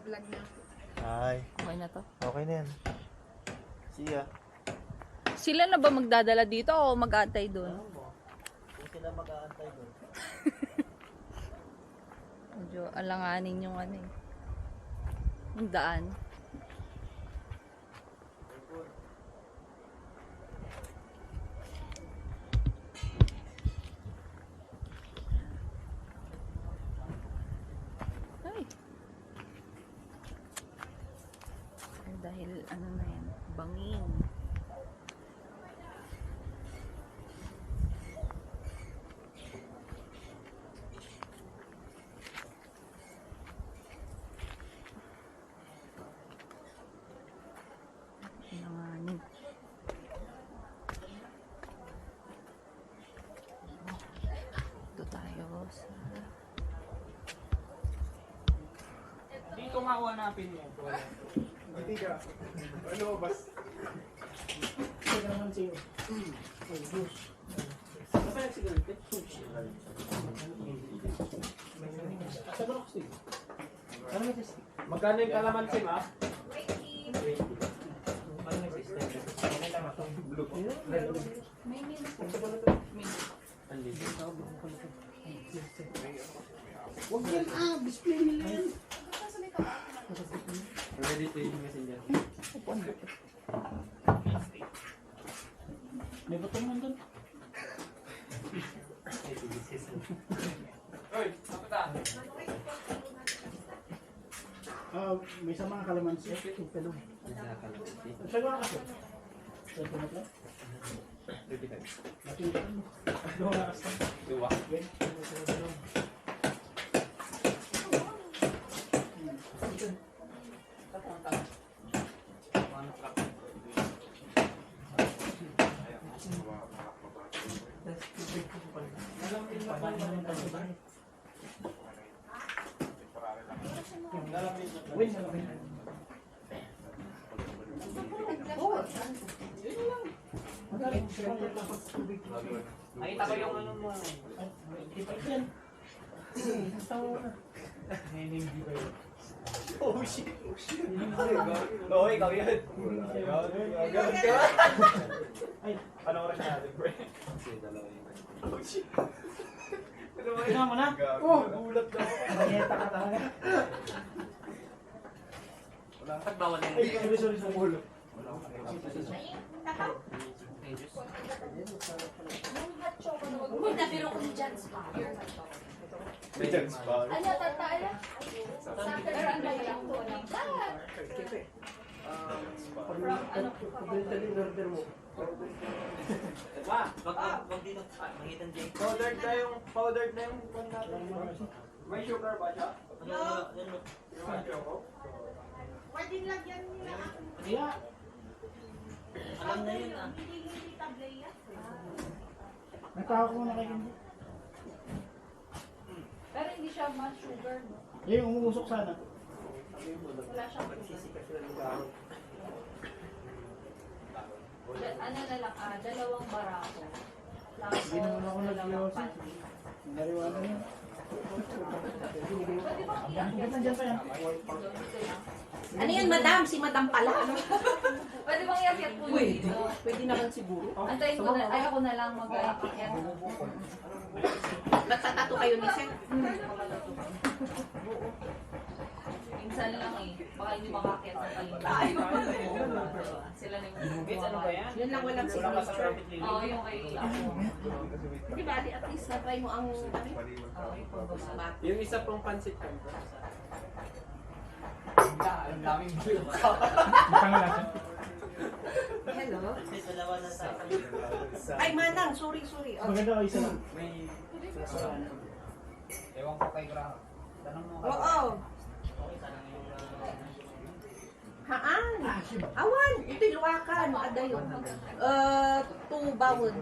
vlog na. Ay, Okay na to. okay na yan. See ya. Sila na ba magdadala dito o mag-aantay doon? Kung sila mag-aantay doon. Medyo alanganin yung ano eh. Yung daan. Ay. Dahil ano na yan, bangin. Alanganin. Ito tayo sa... Dito nga hanapin mo. Hindi ka. Ano bas? Ito naman siyo. Ay, Diyos. Kapag nagsigalit, magkano yung kalamansi, ma? Huwag yan display nila yan. Ready to use messenger. May butong man doon. Oy, kapita. May sa mga kalamansi. Pero, saan ka kasi? Saan ka na? Nakita mo. Ano nga kasi? Diwa. Wait, nalapit. Nakita ko yung ano mo. Kita yan. Oh shit. Oo, ikaw yun. Panoorin natin, bro. Oh shit. Tingnan mo na. Gulat na ako. Nagayeta ka talaga. Wala kang bawal na Ay, sorry. Uy, nabiro ko ni Jan's pa. May chance pa. Ano, tataala? Pero ano yan? order mo. Wag dito. Mangitan dyan. Powdered na yung may sugar ba siya? Pwede lagyan nila. Kaya, Alam na yun ah. Hindi table yan. nagkakaw ko na kayo. Pero hindi siya mas sugar, no? Eh, umuusok sana. Wala siyang sugar. Ano na lang, dalawang barako. Tapos, Hindi naman ako dalawang nag-iosip. panty. Nariwala niya. Pwede ba Yan, pupunta dyan pa yan. Ano yan, madam? Si madam pala. Pwede bang i-akyat po dito? Pwede naman siguro. Antayin ko na, ay ako na lang mag-akyat. Nagtatato kayo ni Seth. Minsan lang eh. Baka hindi makakyat sa tayo. Sila na yung Ano ba yan? Yan lang walang Wala ka sa signature. rabbit lily. Oo, yung kay ako. Di ba, at least na-try mo ang ano? Oo, yung pagbabago. Yung isa pong pansit ka. Ang daming view. Hello? Ay, manang, sorry. Oh. Maganda ka isa lang. May ewan ko kay Graham. Tanong mo Oo. Haan? Awan, ito'y luwakan. Ada yun. 2 bawon.